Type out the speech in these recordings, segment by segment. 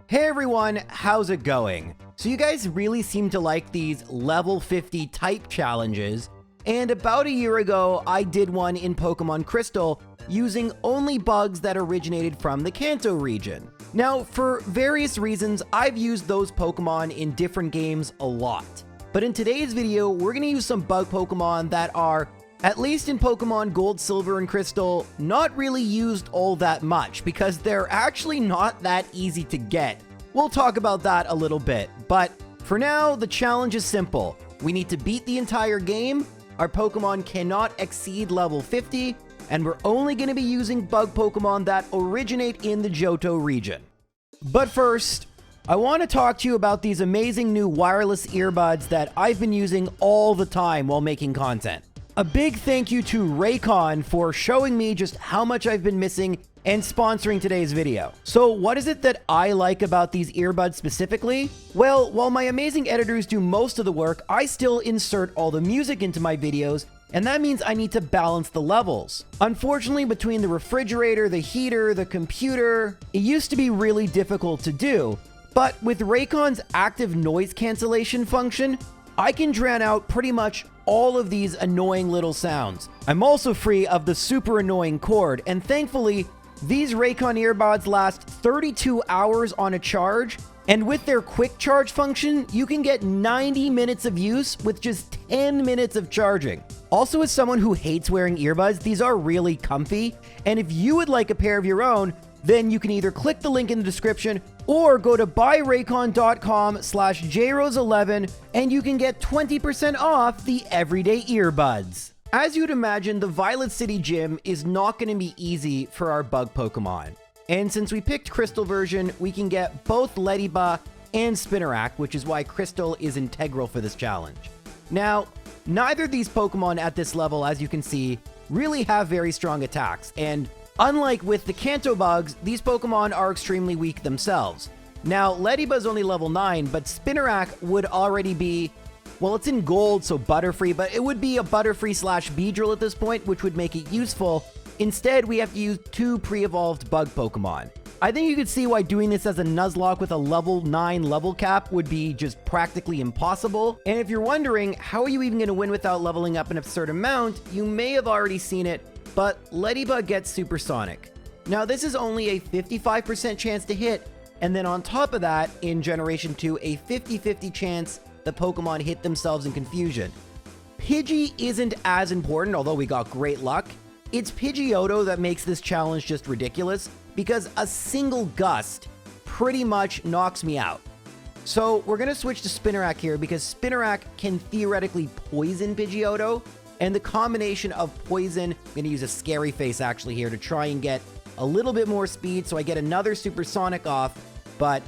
Hey everyone, how's it going? So you guys really seem to like these level 50 type challenges, and about a year ago I did one in Pokemon Crystal using only bugs that originated from the Kanto region. Now, for various reasons, I've used those Pokemon in different games a lot. But in today's video, we're going to use some bug Pokemon that are, at least in Pokemon Gold, Silver, and Crystal, not really used all that much because they're actually not that easy to get. We'll talk about that a little bit, but for now, the challenge is simple. We need to beat the entire game, our Pokemon cannot exceed level 50, and we're only going to be using bug Pokemon that originate in the Johto region. But first, I want to talk to you about these amazing new wireless earbuds that I've been using all the time while making content. A big thank you to Raycon for showing me just how much I've been missing and sponsoring today's video. So what is it that I like about these earbuds specifically? Well, while my amazing editors do most of the work, I still insert all the music into my videos, and that means I need to balance the levels. Unfortunately, between the refrigerator, the heater, the computer, it used to be really difficult to do. But with Raycon's active noise cancellation function, I can drown out pretty much all of these annoying little sounds. I'm also free of the super annoying cord, and thankfully, these Raycon earbuds last 32 hours on a charge, and with their quick charge function, you can get 90 minutes of use with just 10 minutes of charging. Also, as someone who hates wearing earbuds, these are really comfy, and if you would like a pair of your own, then you can either click the link in the description or go to buyraycon.com/jrose11 and you can get 20% off the everyday earbuds. As you'd imagine, the Violet City Gym is not going to be easy for our bug Pokemon. And since we picked Crystal version, we can get both Ladybug and Spinarak, which is why Crystal is integral for this challenge. Now, neither of these Pokemon at this level, as you can see, really have very strong attacks, and unlike with the Kanto bugs, these Pokemon are extremely weak themselves. Now, Ladybug is only level 9, but Spinarak would already be, well, it's in Gold, so Butterfree, but it would be a Butterfree/Beedrill at this point, which would make it useful. Instead, we have to use 2 pre-evolved bug Pokemon. I think you could see why doing this as a Nuzlocke with a level 9 level cap would be just practically impossible. And if you're wondering, how are you even going to win without leveling up an absurd amount, you may have already seen it, but Ladybug gets Supersonic. Now, this is only a 55% chance to hit, and then on top of that, in Generation 2, a 50-50 chance the Pokemon hit themselves in confusion. Pidgey isn't as important, although we got great luck. It's Pidgeotto that makes this challenge just ridiculous, because a single gust pretty much knocks me out. So we're going to switch to Spinarak here, because Spinarak can theoretically poison Pidgeotto, and the combination of poison, I'm going to use a scary face actually here to try and get a little bit more speed, so I get another Supersonic off, but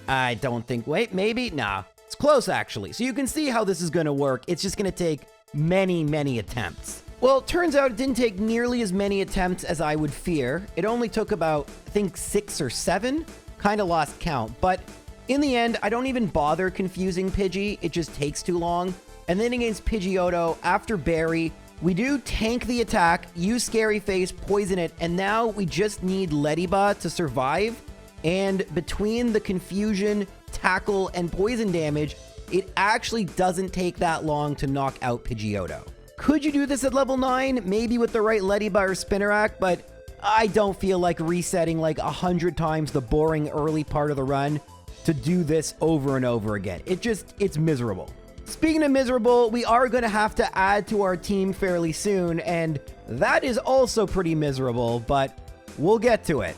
I don't think, wait, maybe? Nah. It's close, actually. So you can see how this is going to work. It's just going to take many attempts. Well, it turns out it didn't take nearly as many attempts as I would fear. It only took about, I think, 6 or 7. Kind of lost count. But in the end, I don't even bother confusing Pidgey. It just takes too long. And then against Pidgeotto, after Berry, we do tank the attack, use Scary Face, poison it, and now we just need Ladybug to survive. And between the confusion, tackle, and poison damage, it actually doesn't take that long to knock out Pidgeotto. Could you do this at level 9? Maybe with the right Ladybug or Spinarak, but I don't feel like resetting like 100 times the boring early part of the run to do this over and over again. It's miserable. Speaking of miserable, we are going to have to add to our team fairly soon, and that is also pretty miserable, but we'll get to it.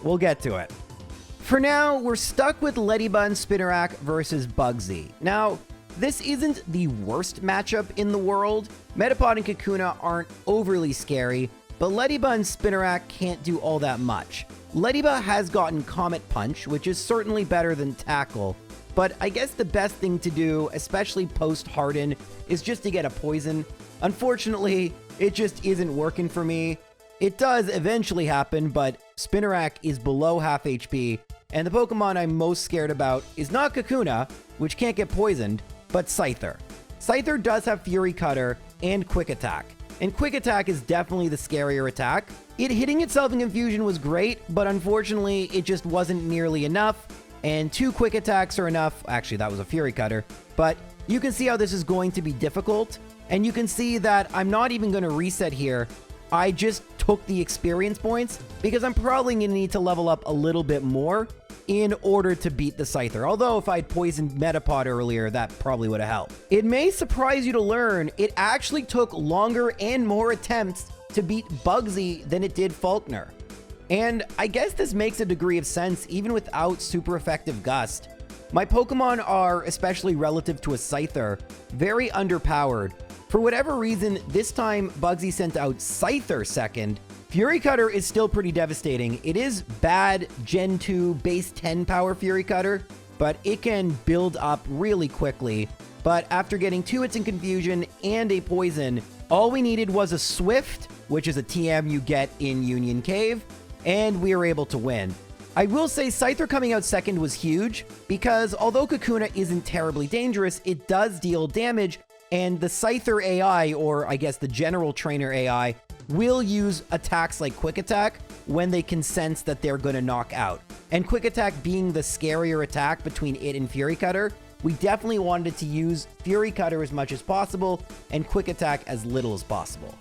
For now, we're stuck with Ladybug and Spinarak versus Bugsy. Now, this isn't the worst matchup in the world. Metapod and Kakuna aren't overly scary, but Ladybug and Spinarak can't do all that much. Ladybug has gotten Comet Punch, which is certainly better than Tackle, but I guess the best thing to do, especially post-Harden, is just to get a Poison. Unfortunately, it just isn't working for me. It does eventually happen, but Spinarak is below half HP, and the Pokemon I'm most scared about is not Kakuna, which can't get poisoned, but Scyther. Scyther does have Fury Cutter and Quick Attack, and Quick Attack is definitely the scarier attack. It hitting itself in confusion was great, but unfortunately, it just wasn't nearly enough. and 2 quick attacks are enough. Actually, that was a Fury Cutter, but you can see how this is going to be difficult, and you can see that I'm not even going to reset here. I just took the experience points because I'm probably going to need to level up a little bit more in order to beat the Scyther. Although if I'd poisoned Metapod earlier, that probably would have helped. It may surprise you to learn it actually took longer and more attempts to beat Bugsy than it did Faulkner. And I guess this makes a degree of sense even without super effective Gust. My Pokemon are, especially relative to a Scyther, very underpowered. For whatever reason, this time Bugsy sent out Scyther second. Fury Cutter is still pretty devastating. It is bad Gen 2 base 10 power Fury Cutter, but it can build up really quickly. But after getting 2 hits in Confusion and a Poison, all we needed was a Swift, which is a TM you get in Union Cave, and we were able to win. I will say Scyther coming out second was huge, because although Kakuna isn't terribly dangerous, it does deal damage, and the Scyther AI, or I guess the General Trainer AI, will use attacks like Quick Attack when they can sense that they're going to knock out. And Quick Attack being the scarier attack between it and Fury Cutter, we definitely wanted to use Fury Cutter as much as possible and Quick Attack as little as possible.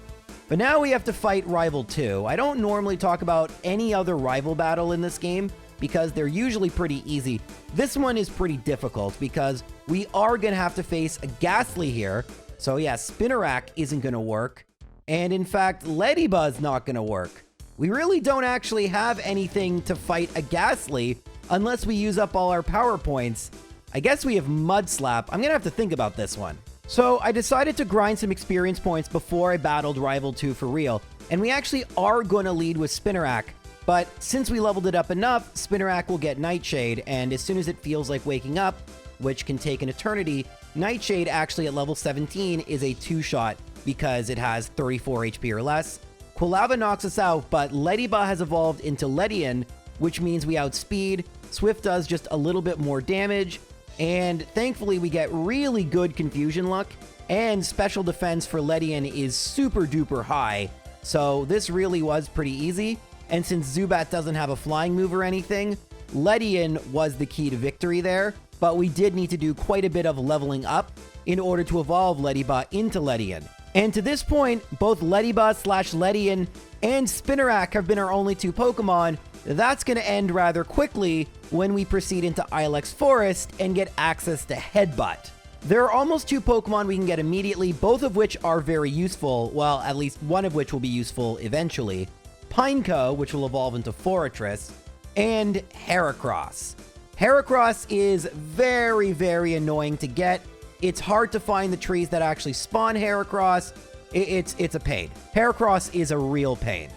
But now we have to fight Rival 2. I don't normally talk about any other rival battle in this game because they're usually pretty easy. This one is pretty difficult because we are going to have to face a Ghastly here. So yeah, Spinarak isn't going to work. And in fact, Ledybuzz not going to work. We really don't actually have anything to fight a Ghastly unless we use up all our power points. I guess we have Mud Slap. I'm going to have to think about this one. So I decided to grind some experience points before I battled Rival 2 for real. And we actually are going to lead with Spinarak. But since we leveled it up enough, Spinarak will get Nightshade. And as soon as it feels like waking up, which can take an eternity, Nightshade actually at level 17 is a 2-shot because it has 34 HP or less. Quilava knocks us out, but Ledyba has evolved into Ledian, which means we outspeed. Swift does just a little bit more damage. And thankfully, we get really good confusion luck, and special defense for Ledian is super duper high, so this really was pretty easy. And since Zubat doesn't have a flying move or anything, Ledian was the key to victory there, but we did need to do quite a bit of leveling up in order to evolve Ledyba into Ledian. And to this point, both Ledyba/Ledian and Spinarak have been our only 2 Pokemon. That's going to end rather quickly when we proceed into Ilex Forest and get access to Headbutt. There are almost 2 Pokemon we can get immediately, both of which are very useful, well, at least one of which will be useful eventually. Pineco, which will evolve into Forretress, and Heracross. Heracross is very, very annoying to get. It's hard to find the trees that actually spawn Heracross. It's a pain. Heracross is a real pain.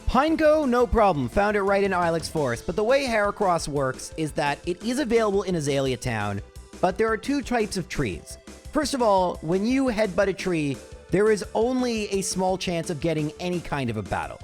Pineco, no problem, found it right in Ilex Forest, but the way Heracross works is that it is available in Azalea Town, but there are 2 types of trees. First of all, when you headbutt a tree, there is only a small chance of getting any kind of a battle.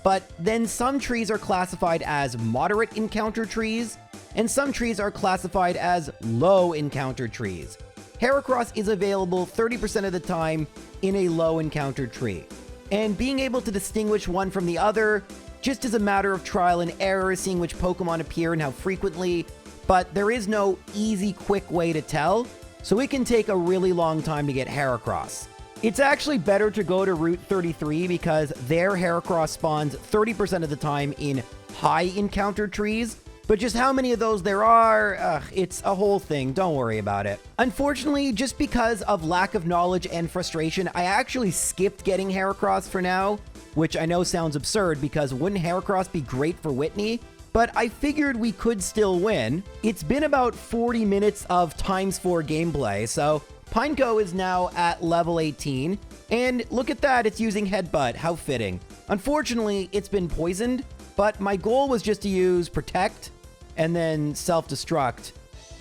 But then some trees are classified as moderate encounter trees, and some trees are classified as low encounter trees. Heracross is available 30% of the time in a low encounter tree. And being able to distinguish one from the other just is a matter of trial and error, seeing which Pokemon appear and how frequently, but there is no easy, quick way to tell, so it can take a really long time to get Heracross. It's actually better to go to Route 33 because there Heracross spawns 30% of the time in high encounter trees, but just how many of those there are, it's a whole thing, don't worry about it. Unfortunately, just because of lack of knowledge and frustration, I actually skipped getting Heracross for now, which I know sounds absurd because wouldn't Heracross be great for Whitney? But I figured we could still win. It's been about 40 minutes of ×4 gameplay, so Pineco is now at level 18, and look at that, it's using Headbutt, how fitting. Unfortunately, it's been poisoned, but my goal was just to use Protect, and then self-destruct,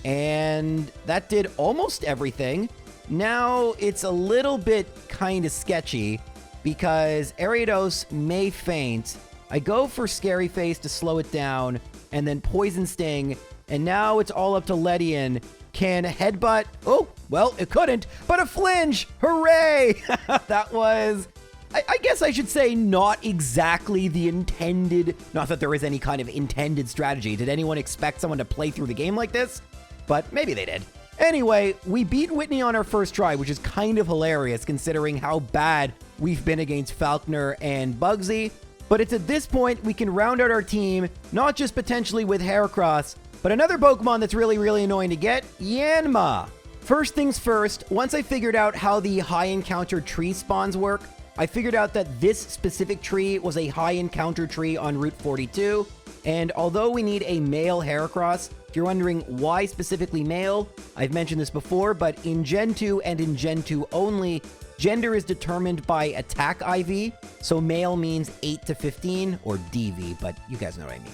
and that did almost everything. Now it's a little bit kind of sketchy because Ariados may faint. I go for Scary Face to slow it down, and then Poison Sting, and now it's all up to Ledian. Can Headbutt? Oh, well, it couldn't, but a flinch! Hooray! That was I guess I should say not exactly the intended, not that there is any kind of intended strategy. Did anyone expect someone to play through the game like this? But maybe they did. Anyway, we beat Whitney on our first try, which is kind of hilarious considering how bad we've been against Falconer and Bugsy. But it's at this point we can round out our team, not just potentially with Heracross, but another Pokemon that's really, really annoying to get, Yanma. First things first, once I figured out how the high encounter tree spawns work, I figured out that this specific tree was a high encounter tree on Route 42, and although we need a male Heracross, if you're wondering why specifically male, I've mentioned this before, but in Gen 2 and in Gen 2 only, gender is determined by attack IV, so male means 8 to 15, or DV, but you guys know what I mean.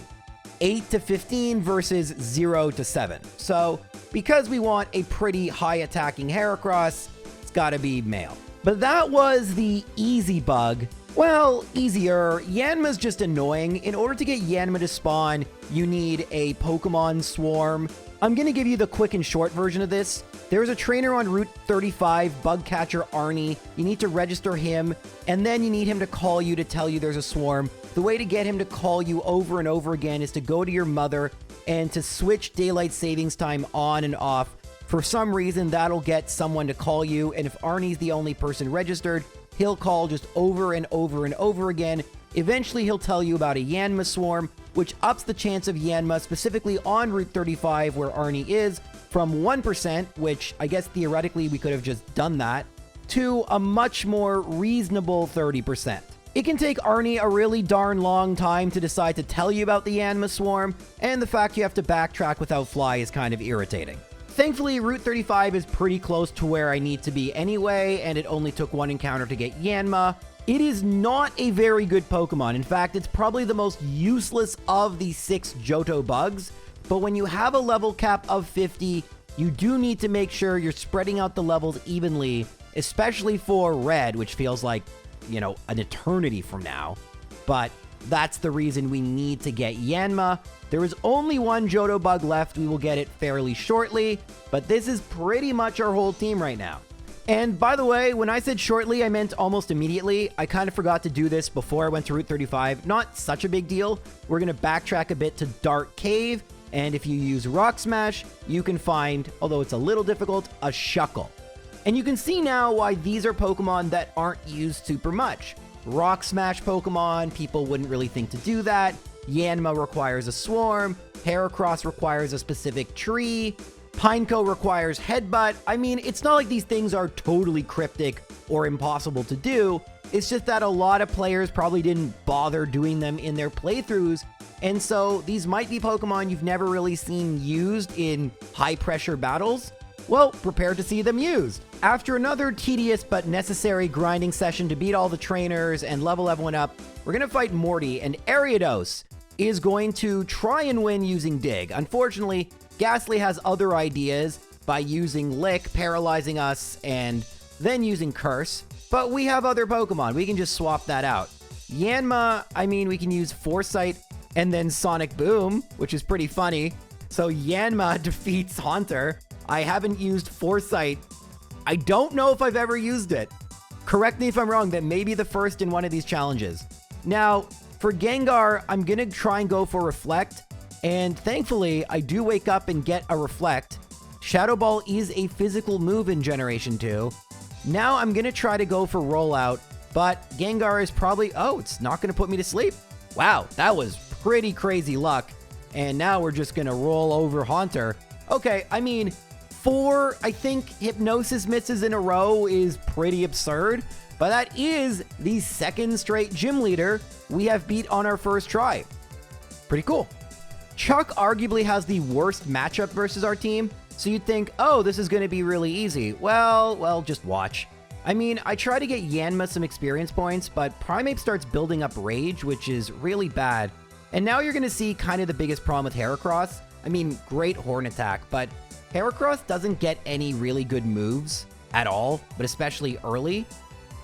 8 to 15 versus 0 to 7. So, because we want a pretty high attacking Heracross, it's gotta be male. But that was the easy bug. Well, easier. Yanma's just annoying. In order to get Yanma to spawn, you need a Pokemon swarm. I'm gonna give you the quick and short version of this. There's a trainer on Route 35, bug catcher Arnie. You need to register him, and then you need him to call you to tell you there's a swarm. The way to get him to call you over and over again is to go to your mother and to switch daylight savings time on and off. For some reason, that'll get someone to call you, and if Arnie's the only person registered, he'll call just over and over and over again. Eventually, he'll tell you about a Yanma swarm, which ups the chance of Yanma, specifically on Route 35, where Arnie is, from 1%, which I guess theoretically we could have just done that, to a much more reasonable 30%. It can take Arnie a really darn long time to decide to tell you about the Yanma swarm, and the fact you have to backtrack without Fly is kind of irritating. Thankfully, Route 35 is pretty close to where I need to be anyway, and it only took one encounter to get Yanma. It is not a very good Pokemon. In fact, it's probably the most useless of the 6 Johto Bugs, but when you have a level cap of 50, you do need to make sure you're spreading out the levels evenly, especially for Red, which feels like, you know, an eternity from now. But that's the reason we need to get Yanma. There is only one Johto Bug left. We will get it fairly shortly, but this is pretty much our whole team right now. And by the way, when I said shortly, I meant almost immediately. I kind of forgot to do this before I went to Route 35. Not such a big deal. We're going to backtrack a bit to Dark Cave, and if you use Rock Smash, you can find, although it's a little difficult, a Shuckle. And you can see now why these are Pokemon that aren't used super much. Rock Smash Pokemon, people wouldn't really think to do that. Yanma requires a swarm. Heracross requires a specific tree. Pineco requires Headbutt. I mean, it's not like these things are totally cryptic or impossible to do. It's just that a lot of players probably didn't bother doing them in their playthroughs. And so these might be Pokemon you've never really seen used in high-pressure battles. Well, prepare to see them used. After another tedious but necessary grinding session to beat all the trainers and level everyone up, we're going to fight Morty, and Ariados is going to try and win using Dig. Unfortunately, Ghastly has other ideas by using Lick, paralyzing us, and then using Curse. But we have other Pokemon. We can just swap that out. Yanma, I mean, we can use Foresight and then Sonic Boom, which is pretty funny. So Yanma defeats Haunter. I haven't used Foresight. I don't know if I've ever used it. Correct me if I'm wrong, that may be the first in one of these challenges. Now, for Gengar, I'm going to try and go for Reflect. And thankfully, I do wake up and get a Reflect. Shadow Ball is a physical move in Generation 2. Now I'm going to try to go for Rollout, but Gengar is probably... Oh, it's not going to put me to sleep. Wow, that was pretty crazy luck. And now we're just going to roll over Haunter. Okay, I mean, 4, I think, Hypnosis misses in a row is pretty absurd, but that is the second straight gym leader we have beat on our first try. Pretty cool. Chuck arguably has the worst matchup versus our team, so you'd think, oh, this is going to be really easy. Well, just watch. I mean, I try to get Yanma some experience points, but Primeape starts building up Rage, which is really bad. And now you're going to see kind of the biggest problem with Heracross. I mean, great Horn Attack, but Heracross doesn't get any really good moves at all, but especially early.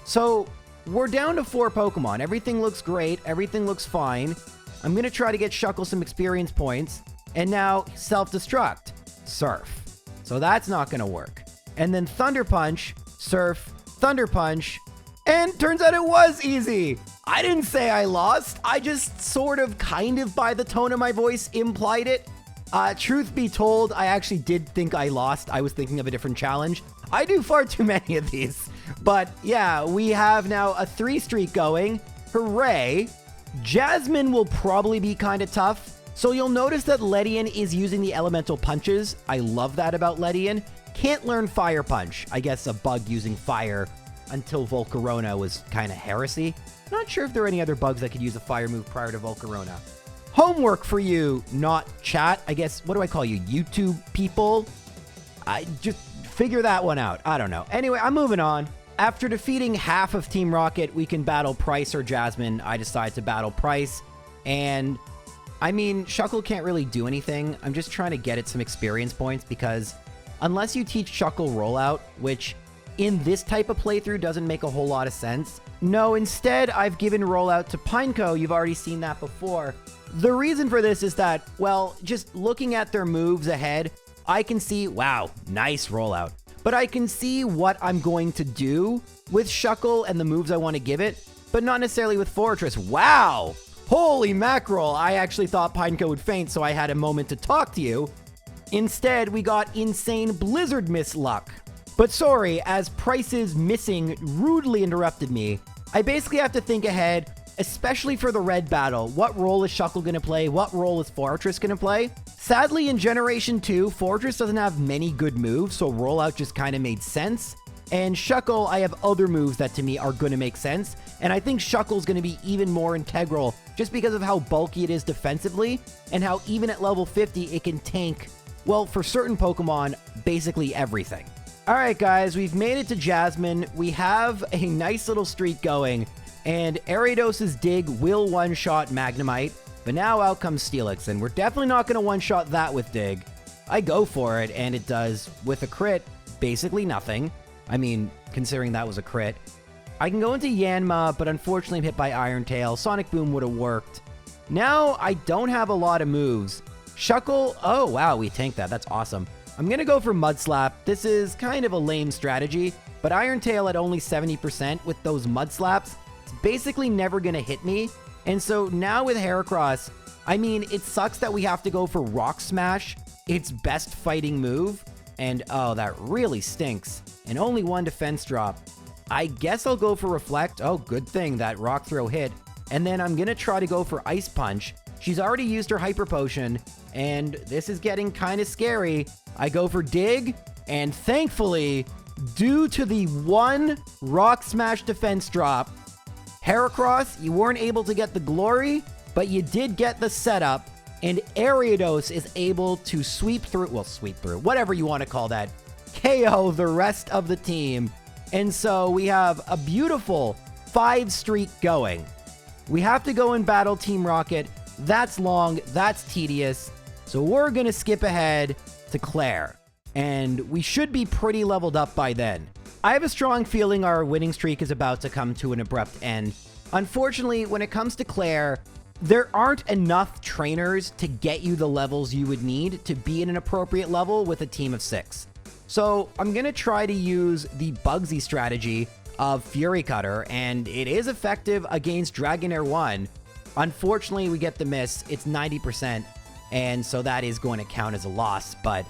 So we're down to 4 Pokemon. Everything looks great. Everything looks fine. I'm going to try to get Shuckle some experience points. And now Self-Destruct. Surf. So that's not going to work. And then Thunder Punch, Surf, Thunder Punch, and And turns out it was easy. I didn't say I lost. I just sort of kind of by the tone of my voice implied it. Truth be told, I actually did think I lost. I was thinking of a different challenge. I do far too many of these. But yeah, we have now a 3 streak going. Hooray. Jasmine will probably be kind of tough. So you'll notice that Ledian is using the elemental punches. I love that about Ledian. Can't learn Fire Punch. I guess a bug using fire until Volcarona was kind of heresy. Not sure if there are any other bugs that could use a fire move prior to Volcarona. Homework for you, not chat. I guess, what do I call you? YouTube people? I just figure that one out. I don't know. Anyway, I'm moving on. After defeating half of Team Rocket, we can battle Price or Jasmine. I decide to battle Price. And, I mean, Shuckle can't really do anything. I'm just trying to get it some experience points because unless you teach Shuckle rollout, which in this type of playthrough doesn't make a whole lot of sense. No, instead, I've given rollout to Pineco. You've already seen that before. The reason for this is that, well, just looking at their moves ahead, I can see, wow, nice rollout. But I can see what I'm going to do with Shuckle and the moves I want to give it, but not necessarily with Fortress. Wow! Holy mackerel! I actually thought Pineco would faint, so I had a moment to talk to you. Instead, we got insane Blizzard Miss luck. But sorry, as Price's missing rudely interrupted me, I basically have to think ahead, especially for the red battle. What role is Shuckle going to play? What role is Fortress going to play? Sadly, in Generation 2, Fortress doesn't have many good moves, so rollout just kind of made sense. And Shuckle, I have other moves that to me are going to make sense. And I think Shuckle's going to be even more integral just because of how bulky it is defensively and how even at level 50 it can tank, well, for certain Pokemon, basically everything. Alright guys, we've made it to Jasmine. We have a nice little streak going. And Ariados's Dig will one-shot Magnemite, but now out comes Steelix, and we're definitely not going to one-shot that with Dig. I go for it, and it does, with a crit, basically nothing. I mean, considering that was a crit. I can go into Yanma, but unfortunately I'm hit by Iron Tail. Sonic Boom would have worked. Now, I don't have a lot of moves. Shuckle, oh wow, we tanked that, that's awesome. I'm going to go for Mud Slap. This is kind of a lame strategy, but Iron Tail at only 70% with those Mud Slaps, basically never gonna hit me. And so now with Heracross, I mean, it sucks that we have to go for Rock Smash, its best fighting move. And oh, that really stinks. And only 1 defense drop. I guess I'll go for Reflect. Oh, good thing that Rock Throw hit. And then I'm gonna try to go for Ice Punch. She's already used her Hyper Potion, and this is getting kind of scary. I go for Dig, and thankfully, due to the 1 Rock Smash defense drop, Heracross, you weren't able to get the glory, but you did get the setup, and Ariados is able to sweep through, whatever you want to call that, KO the rest of the team. And so we have a beautiful 5 streak going. We have to go and battle Team Rocket. That's long, that's tedious. So we're going to skip ahead to Claire, and we should be pretty leveled up by then. I have a strong feeling our winning streak is about to come to an abrupt end. Unfortunately, when it comes to Claire, there aren't enough trainers to get you the levels you would need to be in an appropriate level with a team of 6. So I'm going to try to use the Bugsy strategy of Fury Cutter, and it is effective against Dragonair 1. Unfortunately, we get the miss. It's 90%, and so that is going to count as a loss, but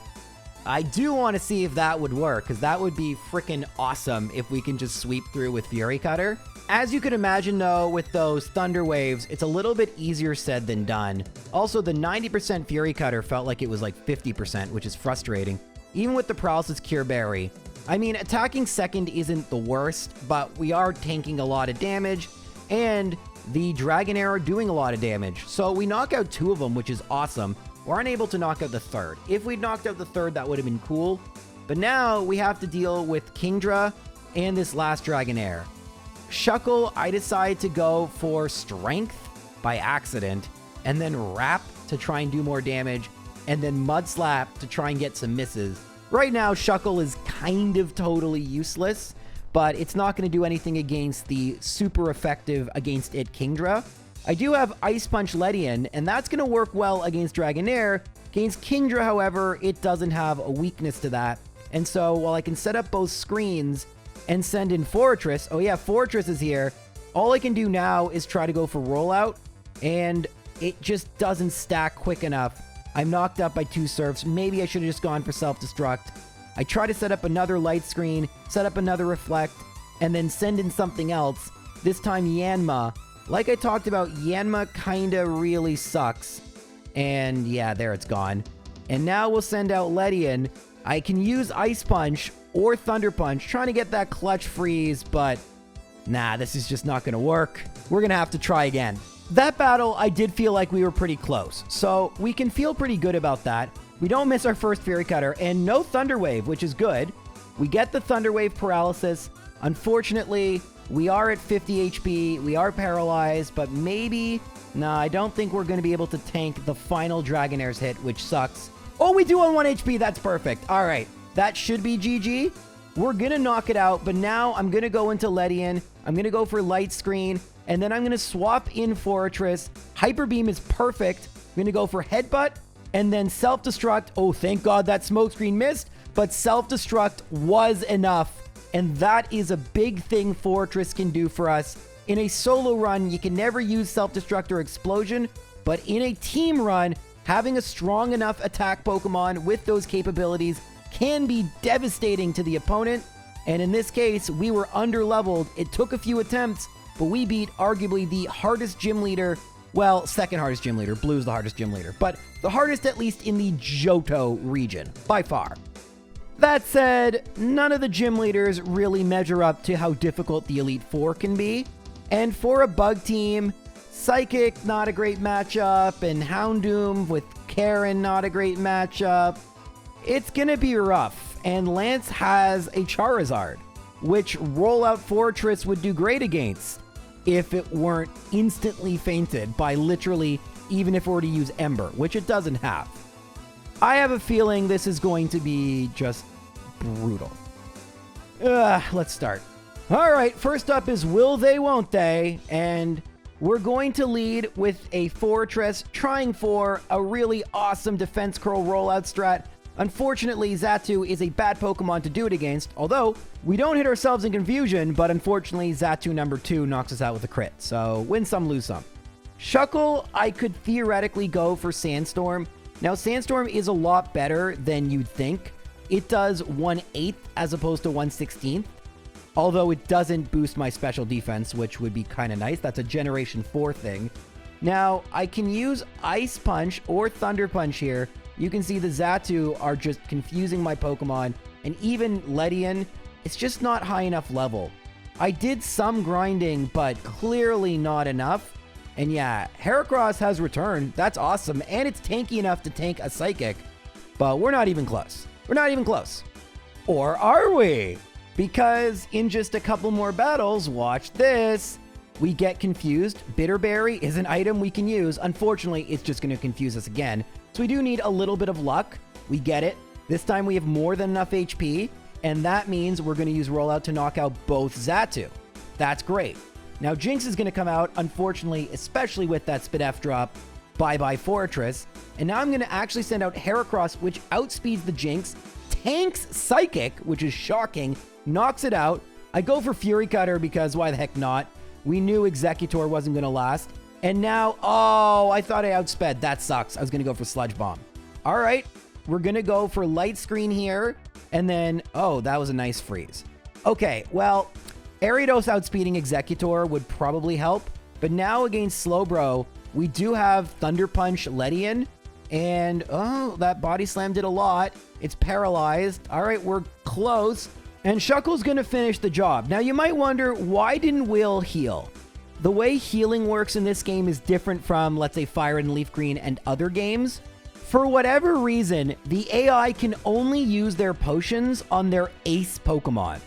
I do want to see if that would work, because that would be freaking awesome if we can just sweep through with Fury Cutter. As you can imagine, though, with those Thunder Waves, it's a little bit easier said than done. Also, the 90% Fury Cutter felt like it was like 50%, which is frustrating. Even with the Paralysis Cure Berry. I mean, attacking second isn't the worst, but we are tanking a lot of damage, and the Dragonair are doing a lot of damage. So we knock out 2 of them, which is awesome. We're unable to knock out the 3rd. If we'd knocked out the 3rd, that would have been cool. But now we have to deal with Kingdra and this last Dragonair. Shuckle, I decide to go for Strength by accident, and then Wrap to try and do more damage, and then Mud Slap to try and get some misses. Right now, Shuckle is kind of totally useless, but it's not going to do anything against the super effective against it Kingdra. I do have Ice Punch Ledian, and that's going to work well against Dragonair. Against Kingdra, however, it doesn't have a weakness to that. And so, while I can set up both screens, and send in Fortress. Oh yeah, Fortress is here. All I can do now is try to go for rollout, and it just doesn't stack quick enough. I'm knocked up by 2 surfs. Maybe I should have just gone for self-destruct. I try to set up another light screen, set up another reflect, and then send in something else. This time Yanma. Like I talked about, Yanma kinda really sucks. And yeah, there it's gone. And now we'll send out Ledian. I can use Ice Punch or Thunder Punch, trying to get that clutch freeze, but nah, this is just not gonna work. We're gonna have to try again. That battle, I did feel like we were pretty close, so we can feel pretty good about that. We don't miss our first Fury Cutter, and no Thunder Wave, which is good. We get the Thunder Wave paralysis. Unfortunately, we are at 50 HP, we are paralyzed, but maybe... Nah, I don't think we're going to be able to tank the final Dragonaire's hit, which sucks. Oh, we do on 1 HP, that's perfect. All right, that should be GG. We're going to knock it out, but now I'm going to go into Ledian. I'm going to go for Light Screen, and then I'm going to swap in Fortress. Hyper Beam is perfect. I'm going to go for Headbutt, and then Self-Destruct. Oh, thank God that Smoke Screen missed, but Self-Destruct was enough. And that is a big thing Fortress can do for us. In a solo run, you can never use Self-Destruct or Explosion, but in a team run, having a strong enough attack Pokemon with those capabilities can be devastating to the opponent. And in this case, we were under-leveled. It took a few attempts, but we beat arguably the hardest gym leader. Well, second hardest gym leader. Blue's the hardest gym leader, but the hardest at least in the Johto region, by far. That said, none of the gym leaders really measure up to how difficult the Elite Four can be. And for a bug team, Psychic, not a great matchup, and Houndoom with Karen, not a great matchup. It's gonna be rough, and Lance has a Charizard, which Rollout Fortress would do great against if it weren't instantly fainted by literally, even if it were to use Ember, which it doesn't have. I have a feeling this is going to be just brutal. Let's start. All right, first up is Will They, Won't They? And we're going to lead with a Fortress, trying for a really awesome Defense Curl rollout strat. Unfortunately, Xatu is a bad Pokemon to do it against, although we don't hit ourselves in confusion, but unfortunately, Xatu number 2 knocks us out with a crit, so win some, lose some. Shuckle, I could theoretically go for Sandstorm. Now, Sandstorm is a lot better than you'd think. It does 1/8 as opposed to 1/16. Although it doesn't boost my special defense, which would be kind of nice. That's a Generation 4 thing. Now, I can use Ice Punch or Thunder Punch here. You can see the Xatu are just confusing my Pokemon, and even Ledian, it's just not high enough level. I did some grinding, but clearly not enough. And yeah, Heracross has returned. That's awesome, and it's tanky enough to tank a Psychic. But we're not even close. We're not even close. Or are we? Because in just a couple more battles, watch this, we get confused. Bitterberry is an item we can use. Unfortunately, it's just going to confuse us again. So we do need a little bit of luck. We get it. This time we have more than enough HP, and that means we're going to use Rollout to knock out both Xatu. That's great. Now Jinx is going to come out, unfortunately, especially with that Spit F drop. Bye-bye Fortress. And now I'm going to actually send out Heracross, which outspeeds the Jinx, tanks Psychic, which is shocking, knocks it out. I go for Fury Cutter because why the heck not? We knew Executor wasn't going to last. And now, oh, I thought I outsped. That sucks. I was going to go for Sludge Bomb. All right, we're going to go for Light Screen here. And then, oh, that was a nice freeze. Okay, well, Ariados outspeeding Executor would probably help. But now against Slowbro, we do have Thunder Punch Ledian. And, oh, that Body Slam did a lot. It's paralyzed. All right, we're close. And Shuckle's going to finish the job. Now, you might wonder, why didn't Will heal? The way healing works in this game is different from, let's say, Fire and Leaf Green and other games. For whatever reason, the AI can only use their potions on their ace Pokemon,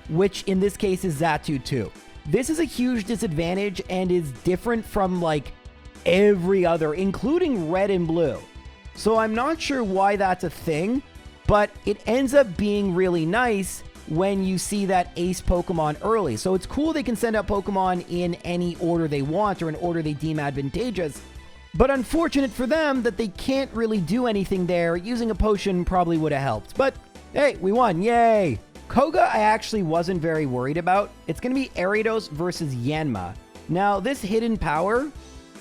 which in this case is Xatu 2. This is a huge disadvantage and is different from, like, every other, including Red and Blue. So I'm not sure why that's a thing, but it ends up being really nice when you see that ace Pokemon early. So it's cool they can send out Pokemon in any order they want or an order they deem advantageous. But unfortunate for them that they can't really do anything there. Using a potion probably would have helped. But hey, we won. Yay! Koga I actually wasn't very worried about. It's going to be Ariados versus Yanma. Now, this hidden power,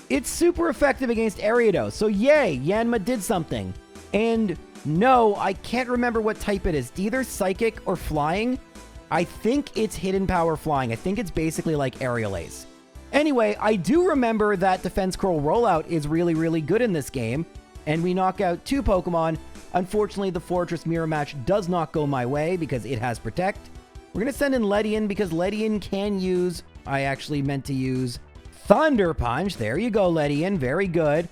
it's super effective against Ariados. So yay, Yanma did something. And no, I can't remember what type it is. It's either Psychic or Flying. I think it's hidden power Flying. I think it's basically like Aerial Ace. Anyway, I do remember that Defense Curl Rollout is really, really good in this game. And we knock out 2 Pokemon. Unfortunately, the Fortress Mirror match does not go my way because it has Protect. We're going to send in Ledian because Ledian can use... I actually meant to use Thunder Punch. There you go, Ledian. Very good.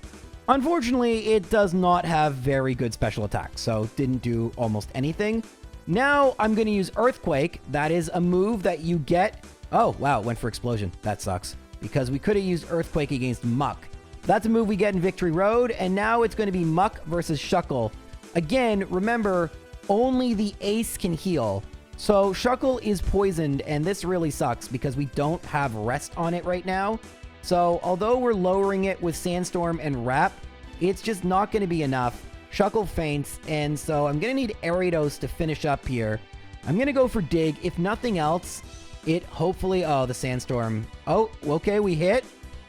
Unfortunately, it does not have very good special attacks, so didn't do almost anything. Now, I'm going to use Earthquake. That is a move that you get... Oh, wow, went for Explosion. That sucks. Because we could have used Earthquake against Muck. That's a move we get in Victory Road, and now it's going to be Muck versus Shuckle. Again, remember, only the Ace can heal. So Shuckle is poisoned, and this really sucks because we don't have Rest on it right now. So although we're lowering it with Sandstorm and Wrap, it's just not going to be enough. Shuckle faints, and so I'm going to need Ariados to finish up here. I'm going to go for Dig. If nothing else, it hopefully... Oh, the Sandstorm. Oh, okay, we hit.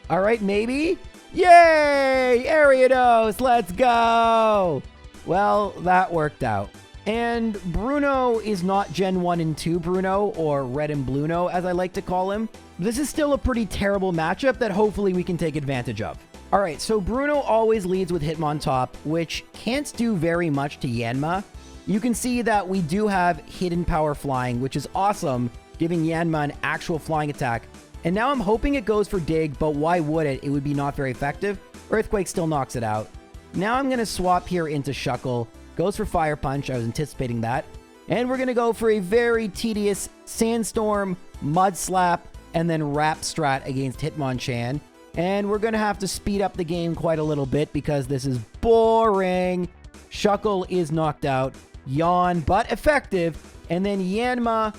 All right, maybe. Yay! Ariados, let's go! Well, that worked out. And Bruno is not Gen 1 and 2 Bruno, or Red and Bluno, as I like to call him. This is still a pretty terrible matchup that hopefully we can take advantage of. Alright, so Bruno always leads with Hitmontop, which can't do very much to Yanma. You can see that we do have Hidden Power Flying, which is awesome, giving Yanma an actual flying attack. And now I'm hoping it goes for Dig, but why would it? It would be not very effective. Earthquake still knocks it out. Now I'm going to swap here into Shuckle. Goes for Fire Punch. I was anticipating that. And we're going to go for a very tedious Sandstorm, Mud Slap, and then Wrap strat against Hitmonchan. And we're going to have to speed up the game quite a little bit because this is boring. Shuckle is knocked out. Yawn, but effective. And then Yanma,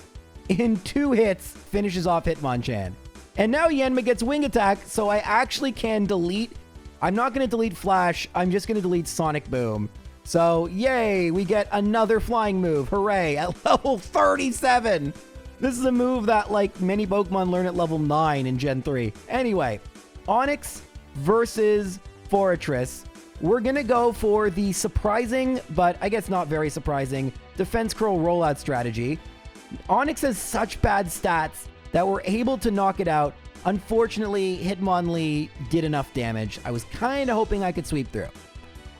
in 2 hits, finishes off Hitmonchan. And now Yanma gets Wing Attack, so I actually can delete... I'm not going to delete Flash, I'm just going to delete Sonic Boom. So, yay, we get another flying move. Hooray, at level 37. This is a move that, like, many Pokemon learn at level 9 in Gen 3. Anyway, Onix versus Fortress. We're going to go for the surprising, but I guess not very surprising, Defense Curl Rollout strategy. Onix has such bad stats that we're able to knock it out. Unfortunately, Hitmonlee did enough damage. I was kind of hoping I could sweep through.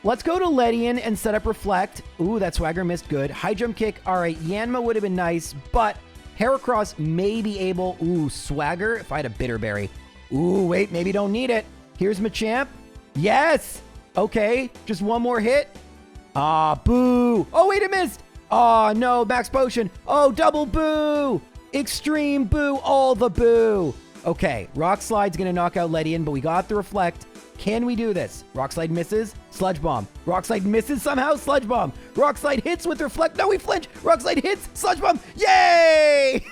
Let's go to Ledian and set up Reflect. Ooh, that Swagger missed good. High Jump Kick. All right, Yanma would have been nice, but Heracross may be able... Ooh, Swagger if I had a Bitterberry. Ooh, wait, maybe don't need it. Here's Machamp. Yes! Okay, just one more hit. Ah, boo. Oh, wait, it missed. Oh, no, Max Potion. Oh, double boo. Extreme boo, all the boo. Okay, Rock Slide's going to knock out Ledian, but we got the Reflect. Can we do this? Rock Slide misses. Sludge Bomb. Rock Slide misses somehow. Sludge Bomb. Rock Slide hits with Reflect. No, we flinch. Rock Slide hits. Sludge Bomb. Yay!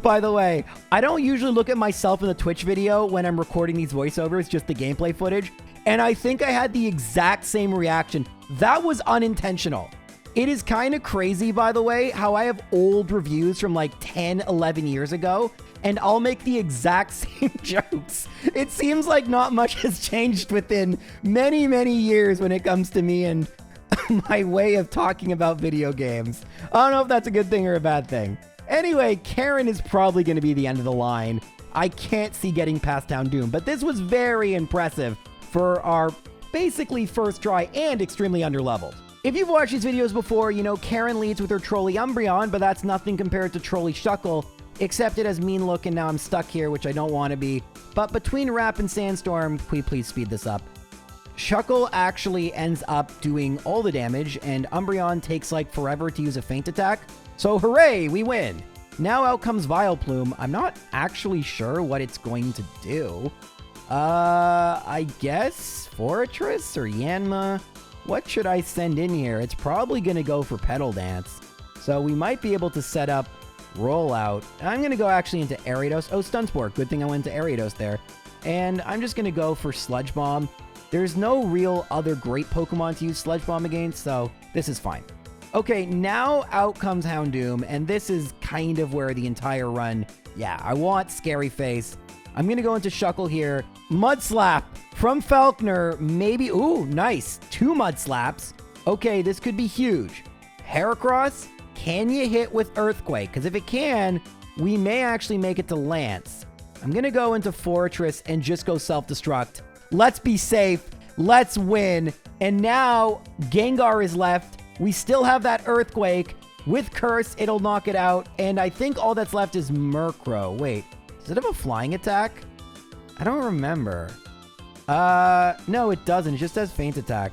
By the way, I don't usually look at myself in the Twitch video when I'm recording these voiceovers, just the gameplay footage. And I think I had the exact same reaction. That was unintentional. It is kind of crazy, by the way, how I have old reviews from like 10, 11 years ago, and I'll make the exact same jokes. It seems like not much has changed within many, many years when it comes to me and my way of talking about video games. I don't know if that's a good thing or a bad thing. Anyway, Karen is probably going to be the end of the line. I can't see getting past Doom, but this was very impressive for our basically first try and extremely underleveled. If you've watched these videos before, you know Karen leads with her Trolley Umbreon, but that's nothing compared to Trolley Shuckle, except it has mean look and now I'm stuck here, which I don't want to be. But between Wrap and Sandstorm, can we please speed this up? Shuckle actually ends up doing all the damage, and Umbreon takes like forever to use a feint attack. So hooray, we win! Now out comes Vileplume. I'm not actually sure what it's going to do. I guess Fortress or Yanma? What should I send in here? It's probably going to go for Petal Dance. So we might be able to set up Rollout. I'm going to go actually into Ariados. Oh, Stun Spore. Good thing I went to Ariados there. And I'm just going to go for Sludge Bomb. There's no real other great Pokemon to use Sludge Bomb against, so this is fine. Okay, now out comes Houndoom, and this is kind of where the entire run... Yeah, I want Scary Face. I'm going to go into Shuckle here. Mud Slap from Falconer. Maybe... Ooh, nice. 2 Mud Slaps. Okay, this could be huge. Heracross, can you hit with Earthquake? Because if it can, we may actually make it to Lance. I'm going to go into Fortress and just go Self-Destruct. Let's be safe. Let's win. And now Gengar is left. We still have that Earthquake. With Curse, it'll knock it out. And I think all that's left is Murkrow. Wait, does it have a flying attack? I don't remember. No, it doesn't. It just has Feint Attack.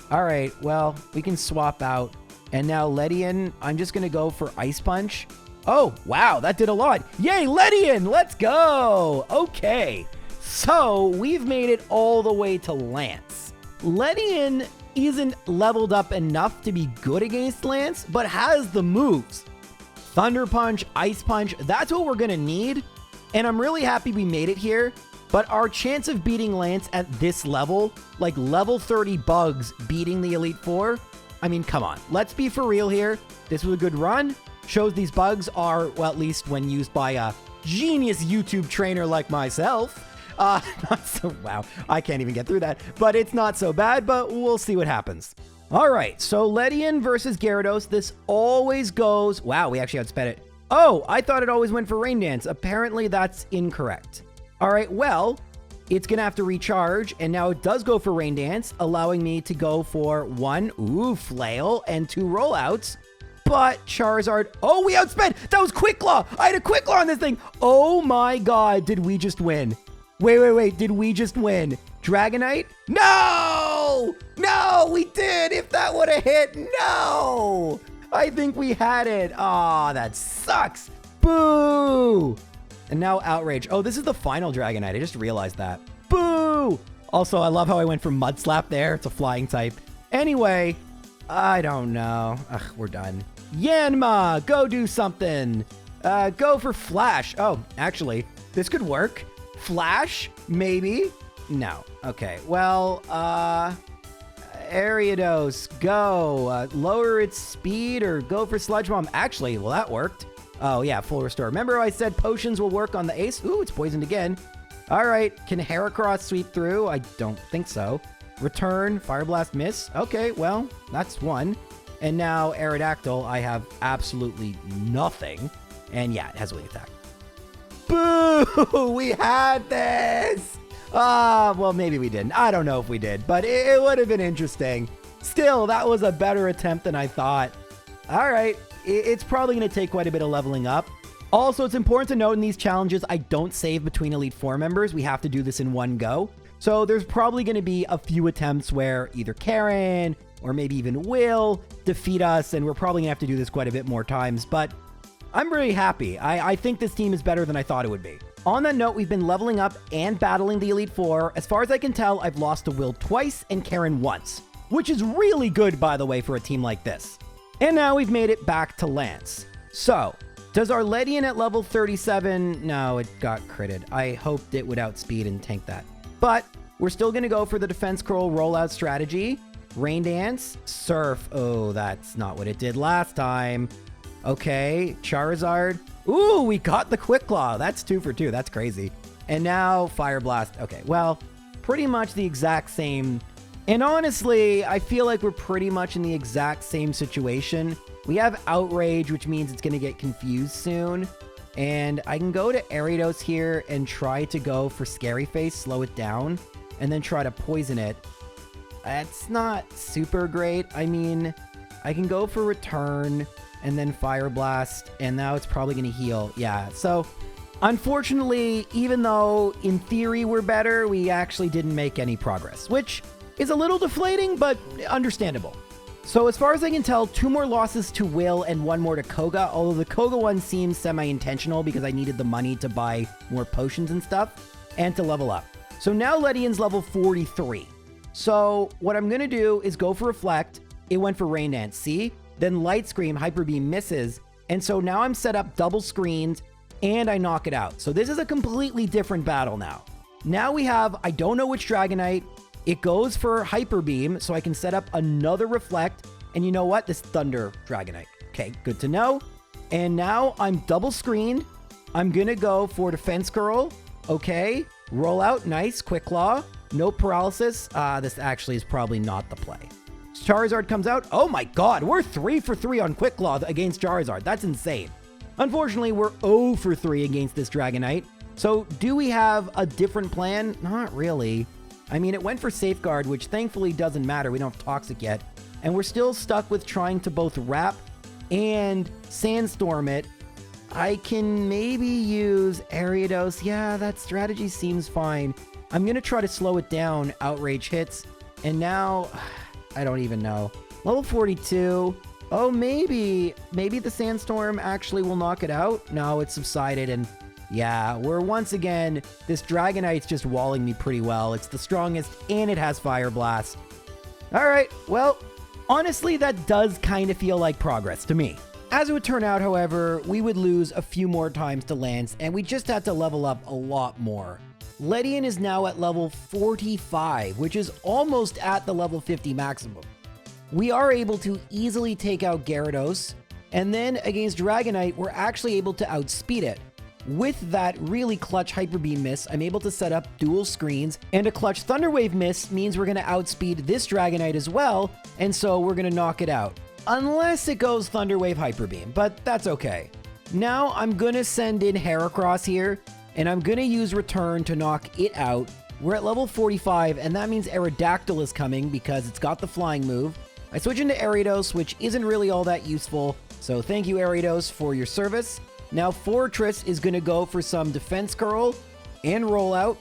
All right, well, we can swap out. And now Ledian, I'm just going to go for Ice Punch. Oh, wow, that did a lot. Yay, Ledian, let's go. Okay, so we've made it all the way to Lance. Ledian isn't leveled up enough to be good against Lance, but has the moves. Thunder Punch, Ice Punch, that's what we're going to need. And I'm really happy we made it here. But our chance of beating Lance at this level, like level 30 Bugs beating the Elite Four, I mean, come on. Let's be for real here. This was a good run. Shows these bugs are, well, at least when used by a genius YouTube trainer like myself. Not so, wow, I can't even get through that. But it's not so bad, but we'll see what happens. All right, so Ledian versus Gyarados. This always goes, wow, we actually outsped it. Oh, I thought it always went for Rain Dance. Apparently that's incorrect. All right, well, it's going to have to recharge, and now it does go for Rain Dance, allowing me to go for 1, Flail, and 2 rollouts. But Charizard, oh, we outsped. That was Quick Claw. I had a Quick Claw on this thing. Oh my God, did we just win? Wait, did we just win? Dragonite? No! No, we did. If that would have hit, no! I think we had it. Aw, that sucks. Boo! And now Outrage. Oh, this is the final Dragonite. I just realized that. Boo! Also, I love how I went for Mud Slap there. It's a flying type. Anyway, I don't know. Ugh, we're done. Yanma, go do something. Go for Flash. Oh, actually, this could work. Flash? Maybe? No. Okay, well, Ariados, go. Lower its speed or go for Sludge Bomb. Actually, well, that worked. Oh, yeah, full restore. Remember I said potions will work on the ace? Ooh, it's poisoned again. All right, can Heracross sweep through? I don't think so. Return, Fire Blast, miss. Okay, well, that's one. And now Aerodactyl, I have absolutely nothing. And yeah, it has Wing Attack. Boo! We had this! Well, maybe we didn't. I don't know if we did, but it would have been interesting. Still, that was a better attempt than I thought. All right, it's probably going to take quite a bit of leveling up. Also, it's important to note in these challenges, I don't save between Elite Four members. We have to do this in one go. So there's probably going to be a few attempts where either Karen or maybe even Will defeat us, and we're probably going to have to do this quite a bit more times, but I'm really happy. I think this team is better than I thought it would be. On that note, we've been leveling up and battling the Elite Four. As far as I can tell, I've lost to Will twice and Karen once, which is really good, by the way, for a team like this. And now we've made it back to Lance. So, does our Ledian at level 37... No, it got critted. I hoped it would outspeed and tank that. But we're still going to go for the Defense Curl rollout strategy. Rain Dance, Surf. Oh, that's not what it did last time. Okay, Charizard. Ooh, we got the Quick Claw. That's 2 for 2. That's crazy. And now Fire Blast. Okay, well, pretty much the exact same. And honestly, I feel like we're pretty much in the exact same situation. We have Outrage, which means it's going to get confused soon. And I can go to Ariados here and try to go for Scary Face, slow it down, and then try to poison it. That's not super great. I mean, I can go for Return and then Fire Blast, and now it's probably going to heal. Yeah, so unfortunately, even though in theory we're better, we actually didn't make any progress, which is a little deflating, but understandable. So as far as I can tell, 2 more losses to Will and 1 more to Koga, although the Koga one seems semi-intentional because I needed the money to buy more potions and stuff and to level up. So now Ledian's level 43. So what I'm going to do is go for Reflect. It went for Rain Dance, see? Then Light Scream, Hyper Beam misses. And so now I'm set up double screened and I knock it out. So this is a completely different battle now. Now we have, I don't know which Dragonite. It goes for Hyper Beam, so I can set up another Reflect And you know what? This Thunder Dragonite. Okay, good to know. And now I'm double screened. I'm going to go for Defense Curl. Okay. Roll out. Nice. Quick Claw. No paralysis. This actually is probably not the play. Charizard comes out. Oh my god. We're 3 for 3 on Quick Claw against Charizard. That's insane. Unfortunately, we're 0 for 3 against this Dragonite. So do we have a different plan? Not really. I mean, it went for Safeguard, which thankfully doesn't matter. We don't have Toxic yet. And we're still stuck with trying to both Wrap and Sandstorm it. I can maybe use Ariados. Yeah, that strategy seems fine. I'm going to try to slow it down. Outrage hits. And now, I don't even know. Level 42. Oh, maybe the Sandstorm actually will knock it out. No, it subsided. And yeah, we're once again, this Dragonite's just walling me pretty well. It's the strongest and it has Fire Blast. All right, well, honestly, that does kind of feel like progress to me. As it would turn out, however, we would lose a few more times to Lance, and we just had to level up a lot more. Ledian is now at level 45, which is almost at the level 50 maximum. We are able to easily take out Gyarados, and then against Dragonite, we're actually able to outspeed it. With that really clutch Hyper Beam miss, I'm able to set up dual screens, and a clutch Thunder Wave miss means we're going to outspeed this Dragonite as well, and so we're going to knock it out. Unless it goes Thunder Wave Hyper Beam, but that's okay. Now I'm going to send in Heracross here, and I'm going to use Return to knock it out. We're at level 45, and that means Aerodactyl is coming because it's got the flying move. I switch into Ariados, which isn't really all that useful, so thank you Ariados for your service. Now Fortress is going to go for some Defense Curl and Rollout.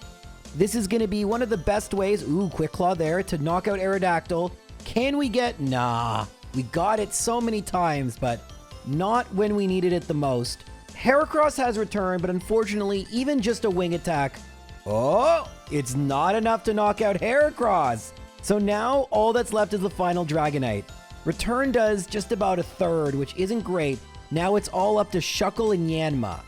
This is going to be one of the best ways, ooh, Quick Claw there, to knock out Aerodactyl. Can we get, nah. We got it so many times, but not when we needed it the most. Heracross has returned, but unfortunately, even just a wing attack, oh, it's not enough to knock out Heracross. So now all that's left is the final Dragonite. Return does just about a third, which isn't great. Now it's all up to Shuckle and Yanma.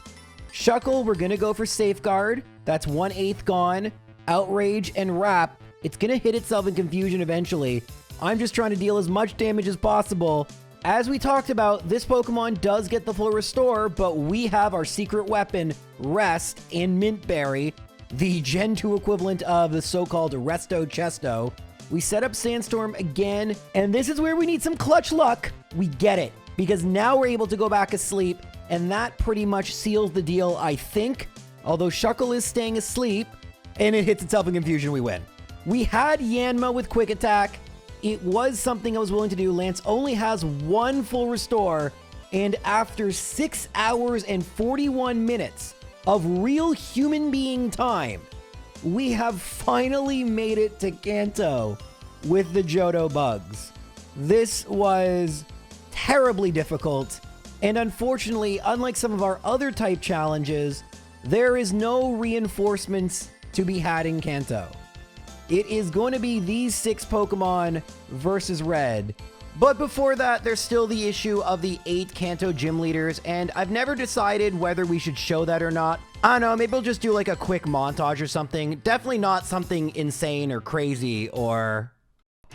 Shuckle, we're going to go for Safeguard. That's 1/8 gone. Outrage and Wrap. It's going to hit itself in Confusion eventually. I'm just trying to deal as much damage as possible. As we talked about, this Pokemon does get the full restore, but we have our secret weapon, Rest, and Mint Berry, the Gen 2 equivalent of the so-called Resto Chesto. We set up Sandstorm again, and this is where we need some clutch luck. We get it, because now we're able to go back asleep, and that pretty much seals the deal, I think. Although Shuckle is staying asleep, and it hits itself in Confusion, we win. We had Yanma with Quick Attack. It was something I was willing to do. Lance only has one full restore, and after 6 hours and 41 minutes of real human being time, we have finally made it to Kanto with the Johto Bugs. This was terribly difficult, and unfortunately, unlike some of our other type challenges, there is no reinforcements to be had in Kanto. It is going to be these 6 Pokemon versus Red. But before that, there's still the issue of the 8 Kanto gym leaders, and I've never decided whether we should show that or not. I don't know, maybe we'll just do like a quick montage or something. Definitely not something insane or crazy or...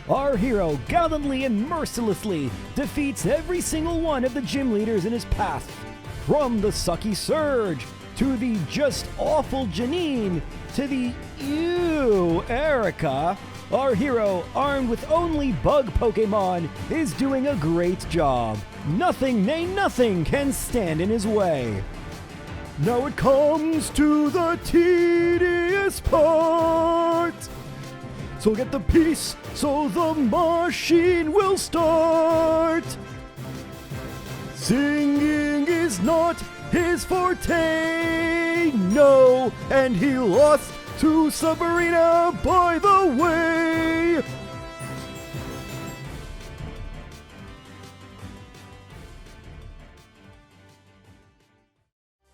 Our hero gallantly and mercilessly defeats every single one of the gym leaders in his path. From the sucky Surge, to the just awful Janine, to the ew Erica, our hero, armed with only bug Pokemon, is doing a great job. Nothing, nay nothing, can stand in his way. Now it comes to the tedious part. So get the piece, so the machine will start. Singing is not his forte, no, and he lost to Sabrina by the way.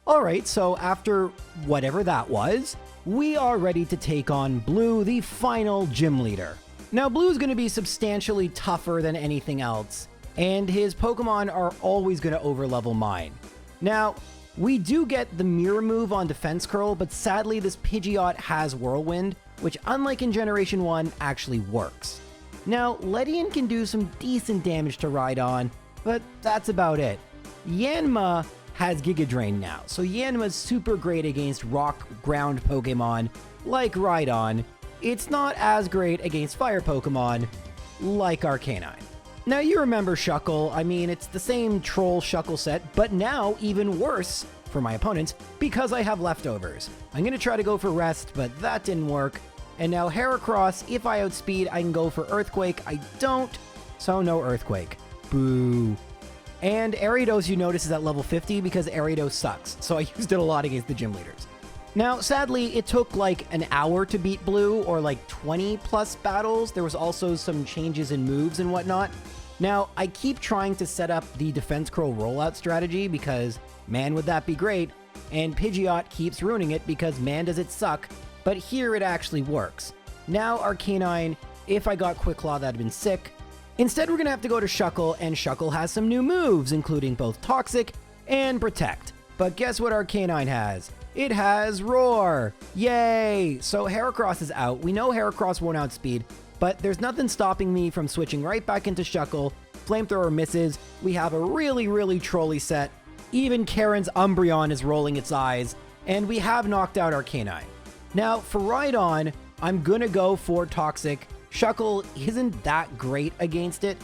Alright, so after whatever that was, we are ready to take on Blue, the final gym leader. Now, Blue is going to be substantially tougher than anything else, and his Pokemon are always going to overlevel mine. Now, we do get the Mirror move on Defense Curl, but sadly this Pidgeot has Whirlwind, which unlike in Generation 1, actually works. Now, Ledian can do some decent damage to Rhydon, but that's about it. Yanma has Giga Drain now, so Yanma's super great against rock ground Pokemon like Rhydon. It's not as great against fire Pokemon like Arcanine. Now you remember Shuckle, I mean it's the same Troll Shuckle set, but now even worse for my opponents because I have leftovers. I'm going to try to go for Rest, but that didn't work. And now Heracross, if I outspeed, I can go for Earthquake. I don't, so no Earthquake. Boo. And Ariados, you notice, is at level 50 because Ariados sucks, so I used it a lot against the gym leaders. Now, sadly, it took like an hour to beat Blue, or like 20 plus battles. There was also some changes in moves and whatnot. Now, I keep trying to set up the Defense Curl rollout strategy because, man, would that be great. And Pidgeot keeps ruining it because, man, does it suck. But here it actually works. Now, Arcanine, if I got Quick Claw, that'd have been sick. Instead, we're going to have to go to Shuckle, and Shuckle has some new moves, including both Toxic and Protect. But guess what Arcanine has? It has Roar! Yay! So Heracross is out. We know Heracross won't outspeed, but there's nothing stopping me from switching right back into Shuckle. Flamethrower misses. We have a really, really trolly set. Even Karen's Umbreon is rolling its eyes, and we have knocked out Arcanine. Now, for Rhydon, I'm gonna go for Toxic. Shuckle isn't that great against it.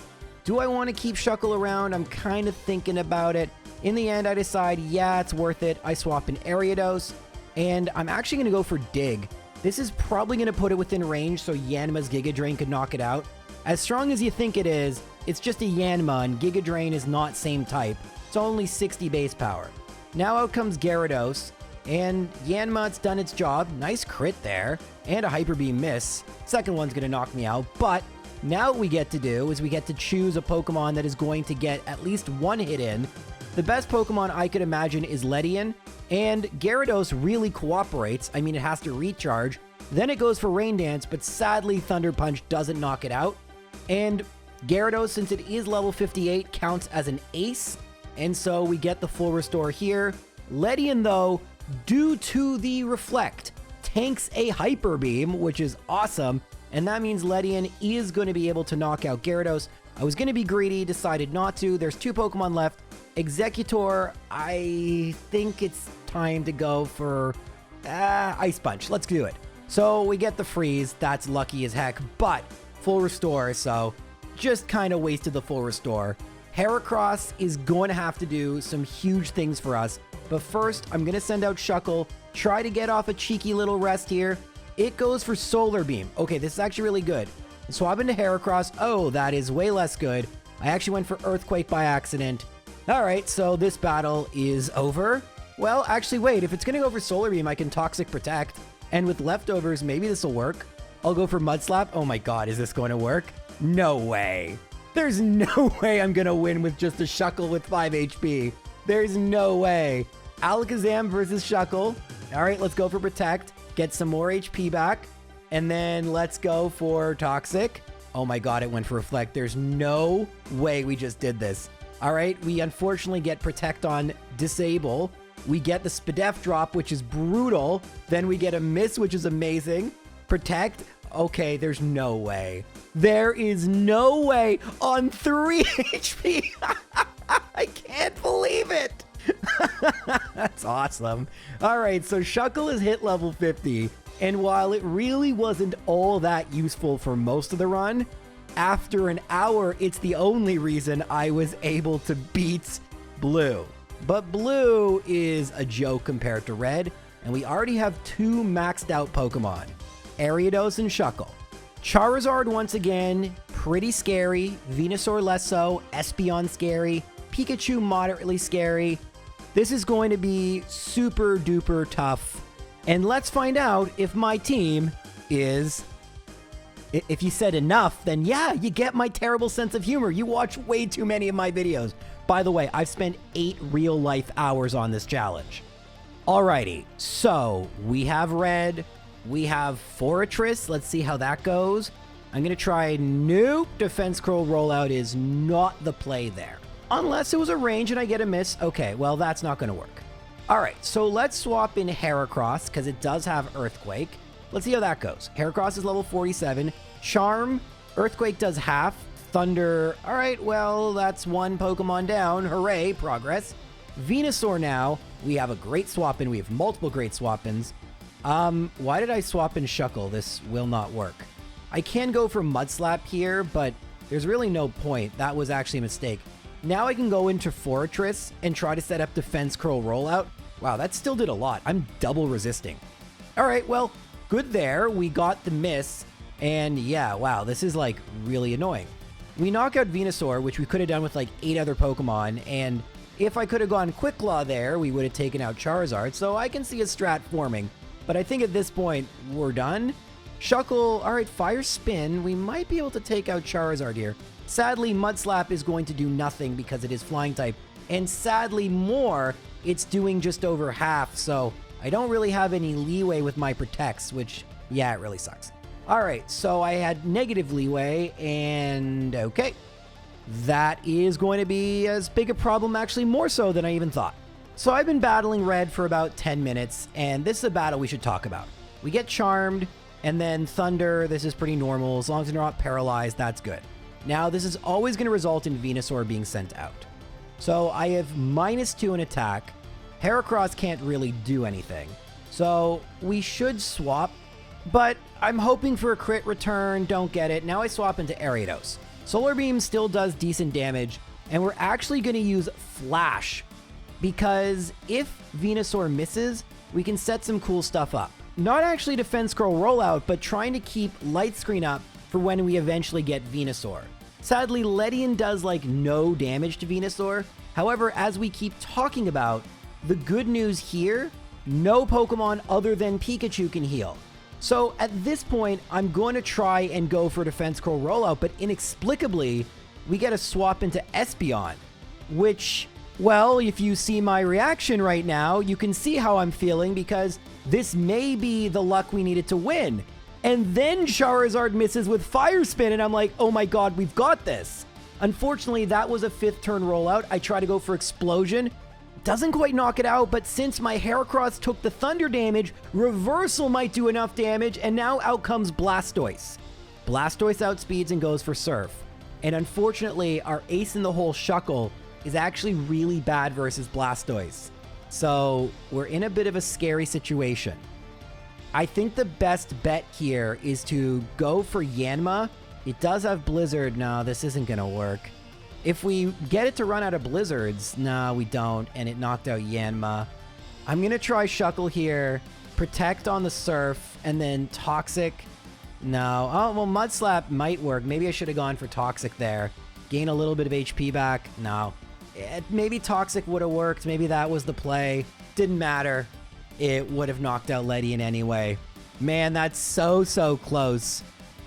Do I want to keep Shuckle around? I'm kind of thinking about it. In the end, I decide, yeah, it's worth it. I swap in Ariados, and I'm actually gonna go for Dig. This is probably gonna put it within range so Yanma's Giga Drain could knock it out. As strong as you think it is, it's just a Yanma, and Giga Drain is not same type. It's only 60 base power. Now out comes Gyarados. And Yanma's done its job. Nice crit there. And a Hyper Beam miss. Second one's going to knock me out. But now what we get to do is we get to choose a Pokemon that is going to get at least one hit in. The best Pokemon I could imagine is Ledian. And Gyarados really cooperates. I mean, it has to recharge. Then it goes for Rain Dance, but sadly Thunder Punch doesn't knock it out. And Gyarados, since it is level 58, counts as an ace. And so we get the full restore here. Ledian, though, due to the Reflect, tanks a Hyper Beam, which is awesome, and that means Ledian is going to be able to knock out Gyarados. I was going to be greedy, decided not to. There's 2 Pokemon left. Executor, I think it's time to go for Ice Punch. Let's do it. So we get the freeze. That's lucky as heck, but full restore, so just kind of wasted the full restore. Heracross is going to have to do some huge things for us. But first, I'm going to send out Shuckle, try to get off a cheeky little rest here. It goes for Solar Beam. Okay, this is actually really good. Swap into Heracross. Oh, that is way less good. I actually went for Earthquake by accident. All right, so this battle is over. Well, actually, wait. If it's going to go for Solar Beam, I can Toxic Protect. And with leftovers, maybe this will work. I'll go for Mud Slap. Oh my god, is this going to work? No way. There's no way I'm going to win with just a Shuckle with 5 HP. There's no way. Alakazam versus Shuckle. All right, let's go for Protect. Get some more HP back. And then let's go for Toxic. Oh my god, it went for Reflect. There's no way we just did this. All right, we unfortunately get Protect on Disable. We get the Spadef drop, which is brutal. Then we get a miss, which is amazing. Protect. Okay, there's no way. There is no way on 3 HP. I can't believe it. That's awesome. All right, so Shuckle is hit level 50. And while it really wasn't all that useful for most of the run, after an hour, it's the only reason I was able to beat Blue. But Blue is a joke compared to Red, and we already have 2 maxed out Pokemon, Ariados and Shuckle. Charizard, once again, pretty scary. Venusaur less so. Espeon scary. Pikachu moderately scary. This is going to be super duper tough. And let's find out if my team is... If you said enough, then yeah, you get my terrible sense of humor. You watch way too many of my videos. By the way, I've spent 8 real life hours on this challenge. Alrighty, so we have Red. We have Fortress. Let's see how that goes. I'm going to try Nope. Defense Curl rollout is not the play there. Unless it was a range and I get a miss. Okay, well, that's not going to work. All right, so let's swap in Heracross because it does have Earthquake. Let's see how that goes. Heracross is level 47. Charm Earthquake does half. Thunder, all right, well, that's one Pokemon down. Hooray, progress. Venusaur now. We have a great swap-in. We have multiple great swap-ins. Why did I swap in Shuckle? This will not work. I can go for Mud Slap here, but there's really no point. That was actually a mistake. Now I can go into Fortress and try to set up Defense Curl Rollout. Wow, that still did a lot. I'm double resisting. All right, well, good there. We got the miss. And yeah, wow, this is like really annoying. We knock out Venusaur, which we could have done with like 8 other Pokemon. And if I could have gone Quick Claw there, we would have taken out Charizard. So I can see a strat forming. But I think at this point, we're done. Shuckle, all right, Fire Spin. We might be able to take out Charizard here. Sadly, Mud Slap is going to do nothing because it is Flying type. And sadly more, it's doing just over half. So I don't really have any leeway with my Protects, which, yeah, it really sucks. All right, so I had negative leeway, and okay. That is going to be as big a problem, actually more so than I even thought. So I've been battling Red for about 10 minutes, and this is a battle we should talk about. We get Charmed, and then Thunder. This is pretty normal. As long as they're not paralyzed, that's good. Now, this is always going to result in Venusaur being sent out. So I have -2 in attack. Heracross can't really do anything. So we should swap, but I'm hoping for a crit return. Don't get it. Now I swap into Ariados. Solar Beam still does decent damage, and we're actually going to use Flash, because if Venusaur misses, we can set some cool stuff up. Not actually Defense Curl Rollout, but trying to keep Light Screen up for when we eventually get Venusaur. Sadly, Ledian does like no damage to Venusaur. However, as we keep talking about, the good news here, no Pokemon other than Pikachu can heal. So at this point, I'm going to try and go for Defense Curl Rollout, but inexplicably, we get a swap into Espeon, which, well, if you see my reaction right now, you can see how I'm feeling, because this may be the luck we needed to win. And then Charizard misses with Fire Spin, and I'm like, oh my god, we've got this. Unfortunately, that was a 5th turn rollout. I try to go for Explosion. Doesn't quite knock it out, but since my Heracross took the Thunder damage, Reversal might do enough damage, and now out comes Blastoise. Blastoise outspeeds and goes for Surf. And unfortunately, our ace in the hole Shuckle is actually really bad versus Blastoise. So we're in a bit of a scary situation. I think the best bet here is to go for Yanma. It does have Blizzard. No, this isn't going to work. If we get it to run out of Blizzards, no, we don't, and it knocked out Yanma. I'm going to try Shuckle here, Protect on the Surf, and then Toxic. No. Oh, well, Mud Slap might work. Maybe I should have gone for Toxic there. Gain a little bit of HP back. No. Maybe Toxic would have worked. Maybe that was the play. Didn't matter. It would have knocked out Ledian anyway. Man, that's so close.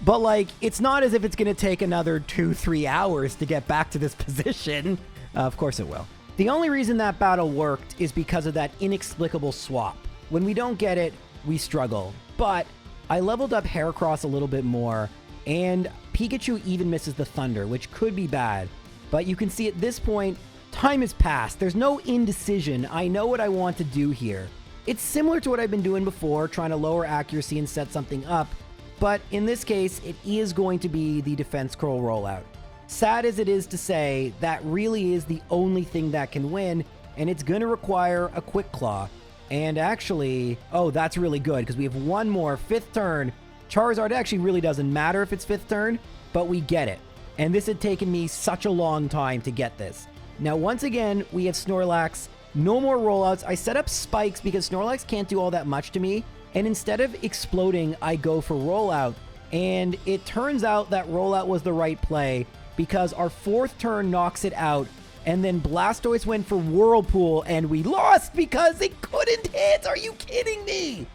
But, like, it's not as if it's going to take another 2-3 hours to get back to this position. Of course it will. The only reason that battle worked is because of that inexplicable swap. When we don't get it, we struggle. But I leveled up Heracross a little bit more, and Pikachu even misses the Thunder, which could be bad. But you can see at this point, time has passed. There's no indecision. I know what I want to do here. It's similar to what I've been doing before, trying to lower accuracy and set something up. But in this case, it is going to be the Defense Curl Rollout. Sad as it is to say, that really is the only thing that can win, and it's going to require a Quick Claw. And actually, oh, that's really good, because we have one more, 5th turn. Charizard actually really doesn't matter if it's 5th turn, but we get it. And this had taken me such a long time to get this. Now, once again, we have Snorlax. No more rollouts. I set up spikes because Snorlax can't do all that much to me. And instead of exploding, I go for rollout. And it turns out that rollout was the right play because our 4th turn knocks it out. And then Blastoise went for Whirlpool and we lost because it couldn't hit. Are you kidding me?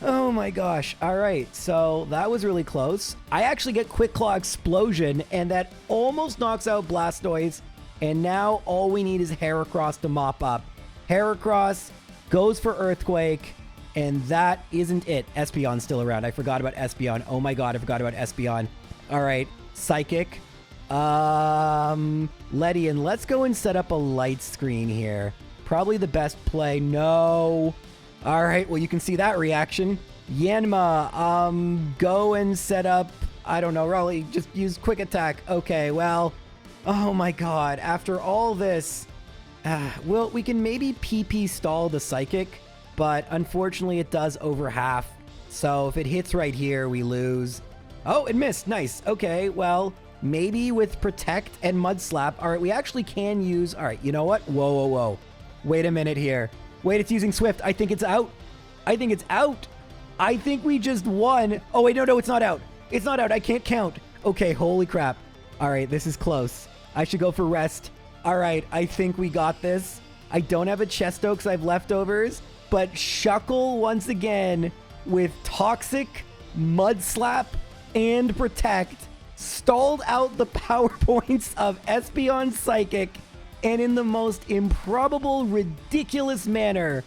Oh my gosh. All right. So that was really close. I actually get Quick Claw Explosion and that almost knocks out Blastoise. And now all we need is Heracross to mop up. Heracross goes for Earthquake. And that isn't it. Espeon's still around. I forgot about Espeon. Oh my god, I forgot about Espeon. All right, Psychic. Ledian, let's go and set up a light screen here. Probably the best play. No. All right, well, you can see that reaction. Yanma, go and set up I don't know, Raleigh, just use quick attack. Okay, well, oh my god, after all this, well, we can maybe PP stall the Psychic, but unfortunately it does over half. So if it hits right here, we lose. Oh, it missed. Nice. Okay, well, maybe with Protect and Mud Slap. All right, we actually can use... All right, you know what? Whoa, whoa, whoa. Wait a minute here. Wait, it's using Swift. I think it's out. I think it's out. I think we just won. Oh, wait, no, it's not out. It's not out. I can't count. Okay, holy crap. All right, this is close. I should go for rest. All right, I think we got this. I don't have a Chesto because I have leftovers, but Shuckle once again with Toxic, Mud Slap, and Protect stalled out the power points of Espeon Psychic, and in the most improbable, ridiculous manner,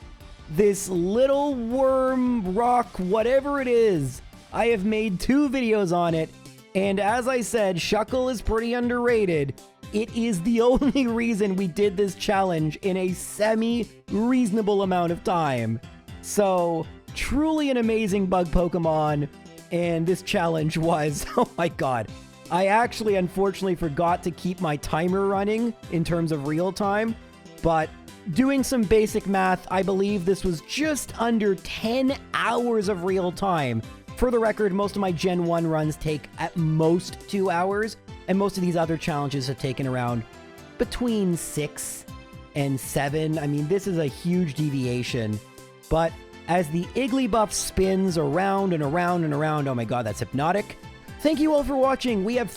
this little worm rock, whatever it is, I have made 2 videos on it, and as I said, Shuckle is pretty underrated. It is the only reason we did this challenge in a semi-reasonable amount of time. So, truly an amazing bug Pokemon, and this challenge was, oh my god. I actually unfortunately forgot to keep my timer running in terms of real time, but doing some basic math, I believe this was just under 10 hours of real time. For the record, most of my Gen 1 runs take at most 2 hours, and most of these other challenges have taken around between 6 and 7. I mean, this is a huge deviation, but as the Igglybuff spins around and around and around, oh my god, that's hypnotic. Thank you all for watching. We have